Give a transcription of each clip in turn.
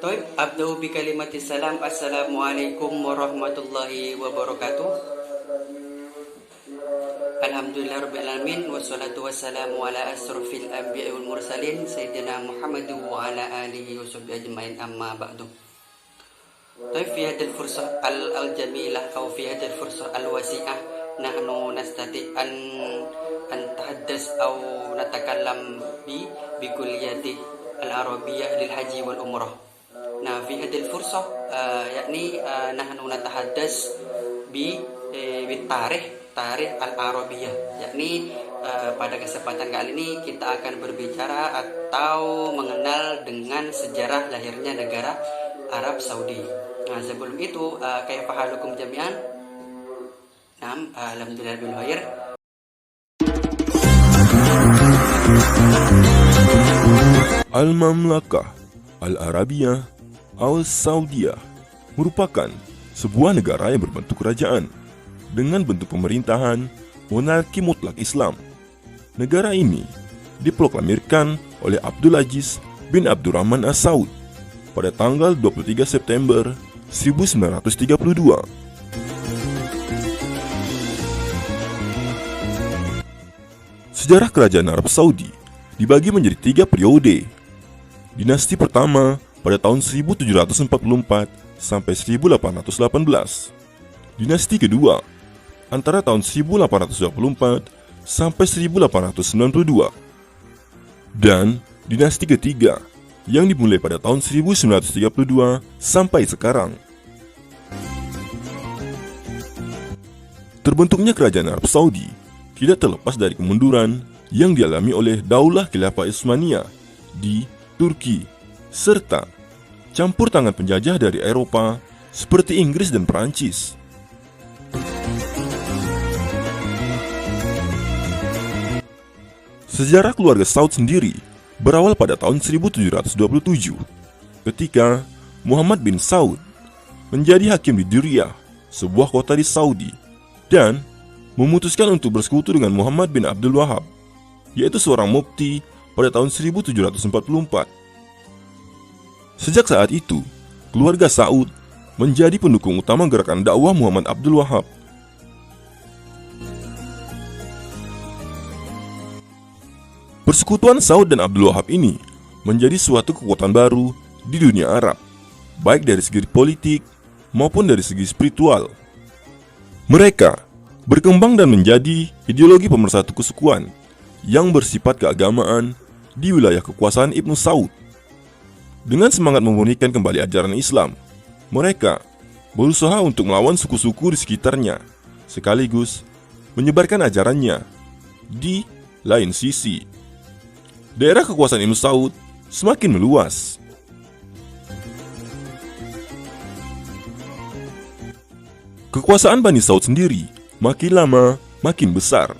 Toib, abda'u bi kalimati salam. Assalamualaikum warahmatullahi wabarakatuh. Alhamdulillah rabbil alamin, wassalatu wassalamu ala asrofil anbiya'i wal mursalin sayyidina Muhammad wa ala alihi wa sahbihi ajmain, amma ba'du. Toib, fi hadhihi al-fursah al-jamilah aw fi hadhihi al-fursah al-wasi'ah nahnu nastati an tahaddas aw natakallam bi kulliyati al-arabiyyah lil haji wal umrah. Nah, fi hadhihi al-fursah yakni nahnu natahaddas bi tarikh al-arabiyyah, yakni pada kesempatan kali ini kita akan berbicara atau mengenal dengan sejarah lahirnya negara Arab Saudi. Nah, sebelum itu kaifa halukum jami'an? Alhamdulillah bil khair. Al-Mamlakah Al-Arabiyah Al-Saudiyah merupakan sebuah negara yang berbentuk kerajaan dengan bentuk pemerintahan monarki mutlak Islam. Negara ini diproklamirkan oleh Abdul Aziz bin Abdurrahman As-Saud pada tanggal 23 September 1932. Sejarah kerajaan Arab Saudi dibagi menjadi 3 periode. Dinasti pertama pada tahun 1744 sampai 1818. Dinasti kedua antara tahun 1824 sampai 1892. Dan dinasti ketiga yang dimulai pada tahun 1932 sampai sekarang. Terbentuknya kerajaan Arab Saudi tidak terlepas dari kemunduran yang dialami oleh Daulah Khilafah Utsmaniyah di Turki, serta campur tangan penjajah dari Eropa seperti Inggris dan Perancis. Sejarah keluarga Saud sendiri berawal pada tahun 1727 ketika Muhammad bin Saud menjadi hakim di Diriyah, sebuah kota di Saudi, dan memutuskan untuk bersekutu dengan Muhammad bin Abdul Wahab, yaitu seorang mufti, pada tahun 1744. Sejak saat itu, keluarga Saud menjadi pendukung utama gerakan dakwah Muhammad Abdul Wahab. Persekutuan Saud dan Abdul Wahab ini menjadi suatu kekuatan baru di dunia Arab, baik dari segi politik maupun dari segi spiritual. Mereka berkembang dan menjadi ideologi pemersatu kesukuan yang bersifat keagamaan di wilayah kekuasaan Ibnu Saud. Dengan semangat memurnikan kembali ajaran Islam, mereka berusaha untuk melawan suku-suku di sekitarnya, sekaligus menyebarkan ajarannya. Di lain sisi, daerah kekuasaan Ibnu Saud semakin meluas. Kekuasaan Bani Saud sendiri makin lama makin besar.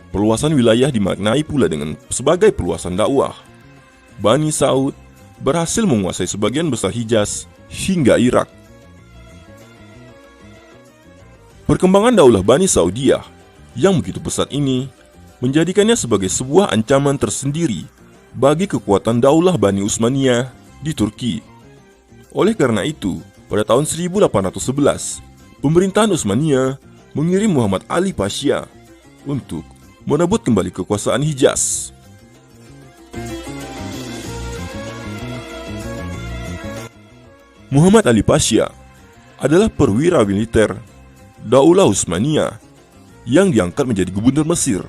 Perluasan wilayah dimaknai pula dengan sebagai perluasan dakwah. Bani Saud berhasil menguasai sebagian besar Hijaz hingga Irak. Perkembangan daulah Bani Saudiyah yang begitu pesat ini menjadikannya sebagai sebuah ancaman tersendiri bagi kekuatan daulah Bani Utsmaniyah di Turki. Oleh karena itu, pada tahun 1811, pemerintahan Utsmaniyah mengirim Muhammad Ali Pasha untuk merebut kembali kekuasaan Hijaz. Muhammad Ali Pasha adalah perwira militer Daulah Utsmaniyah yang diangkat menjadi gubernur Mesir.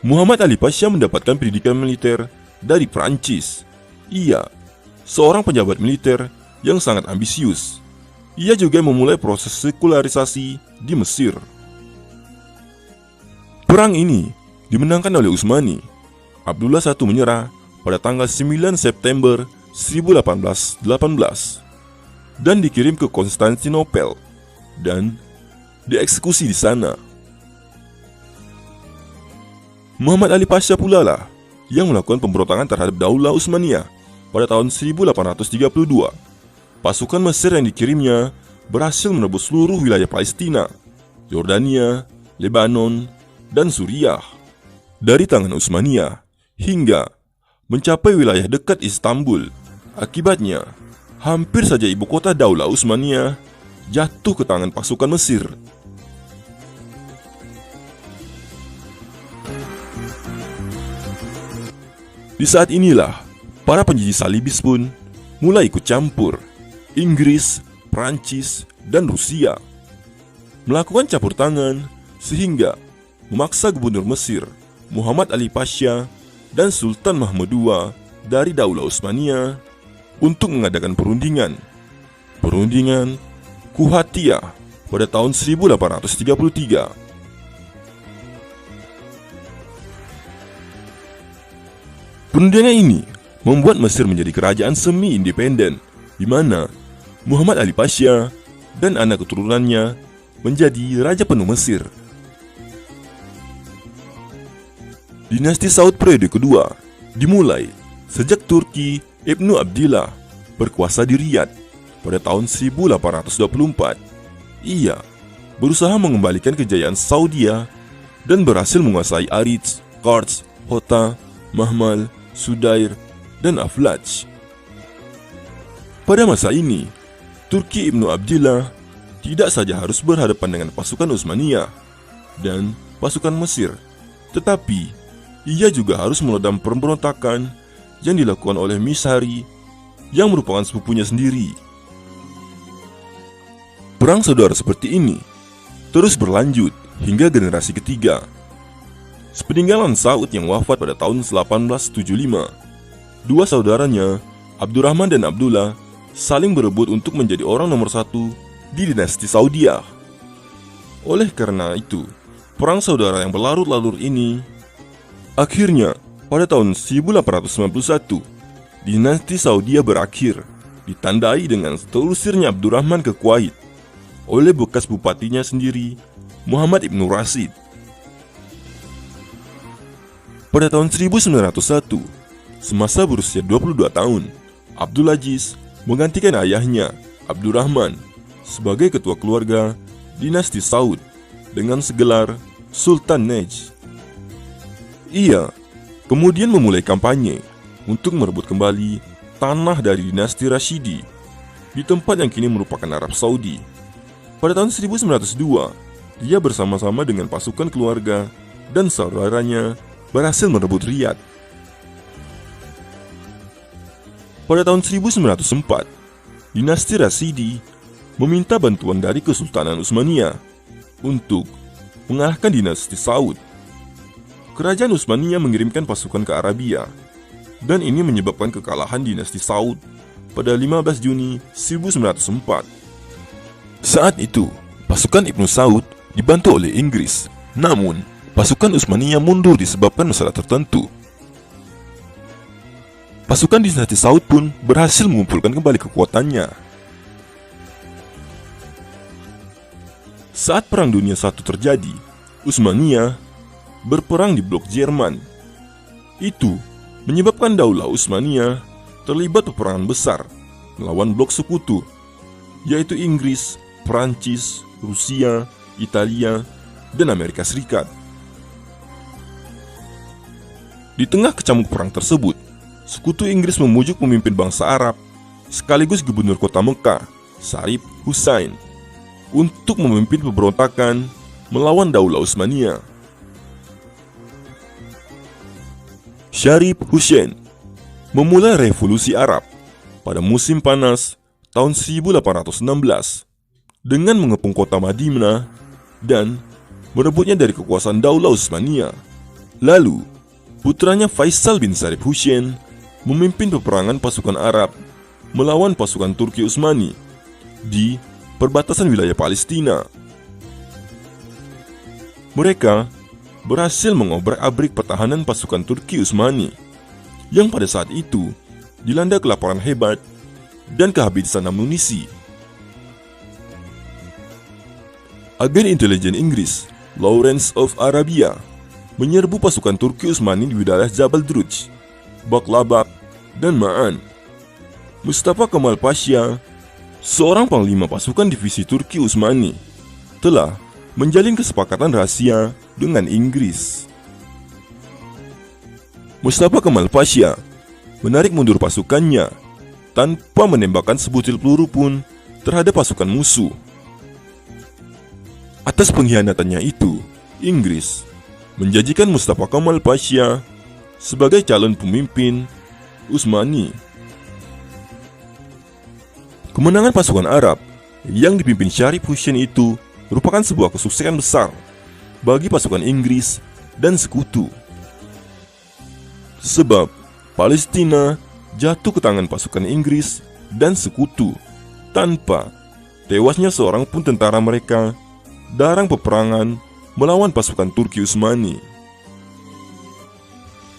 Muhammad Ali Pasha mendapatkan pendidikan militer dari Perancis. Ia seorang pejabat militer yang sangat ambisius. Ia juga memulai proses sekularisasi di Mesir. Perang ini dimenangkan oleh Utsmani. Abdullah I menyerah pada tanggal 9 September 1818 dan dikirim ke Konstantinopel dan dieksekusi di sana. Muhammad Ali Pasha pula lah yang melakukan pemberontakan terhadap Daulah Utsmaniyah pada tahun 1832. Pasukan Mesir yang dikirimnya berhasil menebus seluruh wilayah Palestina, Yordania, Lebanon, dan Suriah dari tangan Utsmaniyah hingga mencapai wilayah dekat Istanbul Akibatnya, hampir saja ibu kota Daulah Utsmaniyah jatuh ke tangan pasukan Mesir. Di saat inilah, para penjajah salibis pun mulai ikut campur. Inggris, Prancis, dan Rusia melakukan campur tangan sehingga memaksa gubernur Mesir Muhammad Ali Pasha dan Sultan Mahmud II dari Daulah Utsmaniyah untuk mengadakan perundingan Kuhatiyah pada tahun 1833. Perundingan ini membuat Mesir menjadi kerajaan semi-independen, di mana Muhammad Ali Pasha dan anak keturunannya menjadi raja penuh Mesir. Dinasti Saud periode kedua dimulai sejak Turki Ibnu Abdillah berkuasa di Riyadh pada tahun 1824. Ia berusaha mengembalikan kejayaan Saudia dan berhasil menguasai Aritz, Kars, Hota, Mahmal, Sudair, dan Aflaj. Pada masa ini, Turki Ibnu Abdillah tidak saja harus berhadapan dengan pasukan Utsmaniyah dan pasukan Mesir, tetapi ia juga harus meredam pemberontakan yang dilakukan oleh Mishari yang merupakan sepupunya sendiri. Perang saudara seperti ini terus berlanjut hingga generasi ketiga. Sepeninggalan Saud yang wafat pada tahun 1875, dua saudaranya, Abdurrahman dan Abdullah, saling berebut untuk menjadi orang nomor satu di dinasti Saudiyah. Oleh karena itu, perang saudara yang berlarut-larut ini akhirnya pada tahun 1891, dinasti Saudiyah berakhir, ditandai dengan terusirnya Abdurrahman ke Kuwait oleh bekas bupatinya sendiri, Muhammad Ibnu Rashid. Pada tahun 1901, semasa berusia 22 tahun, Abdul Aziz menggantikan ayahnya, Abdurrahman, sebagai ketua keluarga dinasti Saud dengan segelar Sultan Najd. Ia kemudian memulai kampanye untuk merebut kembali tanah dari dinasti Rashidi di tempat yang kini merupakan Arab Saudi. Pada tahun 1902, dia bersama-sama dengan pasukan keluarga dan saudaranya berhasil merebut Riyadh. Pada tahun 1904, dinasti Rashidi meminta bantuan dari Kesultanan Utsmaniyah untuk mengalahkan dinasti Saud. Kerajaan Utsmaniyah mengirimkan pasukan ke Arabia, dan ini menyebabkan kekalahan dinasti Saud pada 15 Juni 1904. Saat itu, pasukan Ibnu Saud dibantu oleh Inggris, namun pasukan Utsmaniyah mundur disebabkan masalah tertentu. Pasukan dinasti Saud pun berhasil mengumpulkan kembali kekuatannya. Saat Perang Dunia I terjadi, Utsmaniyah berperang di blok Jerman. Itu menyebabkan Daulah Utsmaniyah terlibat peperangan besar melawan blok sekutu, yaitu Inggris, Prancis, Rusia, Italia, dan Amerika Serikat. Di tengah kecamuk perang tersebut, sekutu Inggris memujuk pemimpin bangsa Arab sekaligus gubernur kota Mekah, Sharif Hussain, untuk memimpin pemberontakan melawan Daulah Utsmaniyah. Sharif Hussain memulai revolusi Arab pada musim panas tahun 1816 dengan mengepung kota Madinah dan merebutnya dari kekuasaan Daulah Utsmaniyah. Lalu, putranya Faisal bin Sharif Hussain memimpin peperangan pasukan Arab melawan pasukan Turki Utsmani di perbatasan wilayah Palestina. Mereka berhasil mengobrak-abrik pertahanan pasukan Turki Utsmani yang pada saat itu dilanda kelaparan hebat dan kehabisan amunisi. Agen intelijen Inggris, Lawrence of Arabia, menyerbu pasukan Turki Utsmani di wilayah Jabal Druj, Baklabak, dan Ma'an. Mustafa Kemal Pasha, seorang panglima pasukan divisi Turki Utsmani, telah menjalin kesepakatan rahasia dengan Inggris. Mustafa Kemal Pasha menarik mundur pasukannya tanpa menembakkan sebutir peluru pun terhadap pasukan musuh. Atas pengkhianatannya itu, Inggris menjanjikan Mustafa Kemal Pasha sebagai calon pemimpin Utsmani. Kemenangan pasukan Arab yang dipimpin Syarif Hussein itu merupakan sebuah kesuksesan besar bagi pasukan Inggris dan sekutu. Sebab Palestina jatuh ke tangan pasukan Inggris dan sekutu tanpa tewasnya seorang pun tentara mereka dalam peperangan melawan pasukan Turki Utsmani.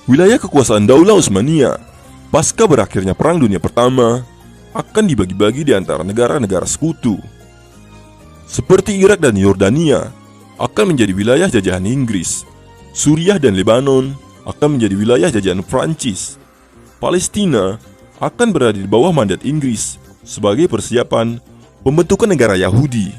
Wilayah kekuasaan Daulah Utsmaniyah pasca berakhirnya Perang Dunia Pertama akan dibagi-bagi di antara negara-negara sekutu. Seperti Irak dan Yordania akan menjadi wilayah jajahan Inggris, Suriah dan Lebanon akan menjadi wilayah jajahan Prancis. Palestina akan berada di bawah mandat Inggris sebagai persiapan pembentukan negara Yahudi.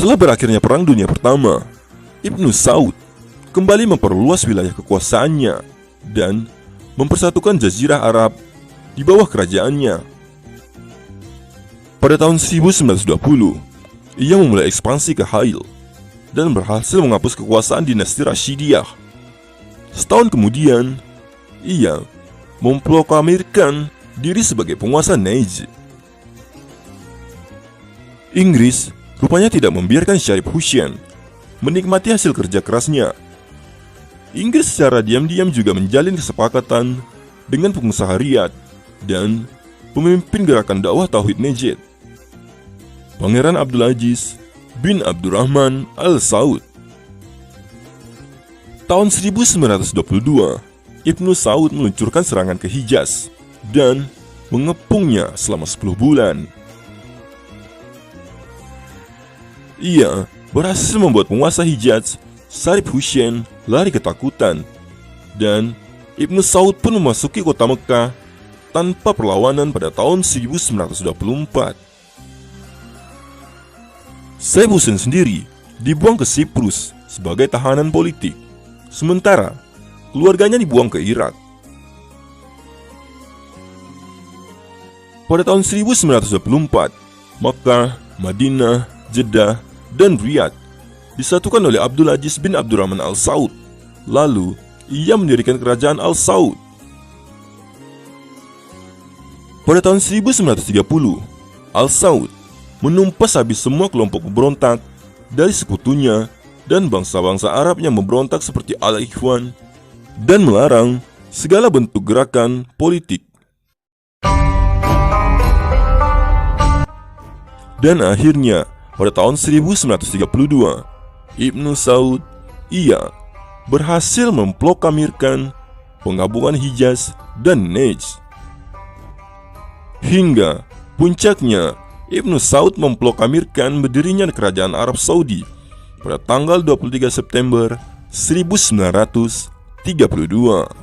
Setelah berakhirnya Perang Dunia Pertama, Ibnu Saud kembali memperluas wilayah kekuasaannya dan mempersatukan Jazirah Arab di bawah kerajaannya. Pada tahun 1920, ia memulai ekspansi ke Hail dan berhasil menghapus kekuasaan dinasti Rashidiyah. Setahun kemudian, ia memproklamirkan diri sebagai penguasa Najd. Inggris rupanya tidak membiarkan Syarif Hussein menikmati hasil kerja kerasnya. Inggris secara diam-diam juga menjalin kesepakatan dengan pengusaha Riyadh dan pemimpin gerakan dakwah Tauhid Najd, Pangeran Abdulaziz bin Abdurrahman Al Saud. Tahun 1922, Ibnu Saud meluncurkan serangan ke Hijaz dan mengepungnya selama 10 bulan. Ia berhasil membuat penguasa Hijaz, Syarif Hussein, lari ketakutan, dan Ibnu Saud pun memasuki kota Mekah tanpa perlawanan pada tahun 1924. Syarif Hussein sendiri dibuang ke Siprus sebagai tahanan politik, sementara keluarganya dibuang ke Irak. Pada tahun 1924, Makkah, Madinah, Jeddah, dan Riyadh disatukan oleh Abdulaziz bin Abdurrahman Al Saud. Lalu, ia mendirikan kerajaan Al Saud. Pada tahun 1930, Al Saud menumpas habis semua kelompok pemberontak dari sekutunya dan bangsa-bangsa Arab yang memberontak seperti Al-Ikhwan dan melarang segala bentuk gerakan politik. Dan akhirnya, pada tahun 1932, Ibnu Saud ia berhasil memproklamirkan penggabungan Hijaz dan Najd. Hingga puncaknya, Ibnu Saud memproklamirkan berdirinya kerajaan Arab Saudi pada tanggal 23 September 1932.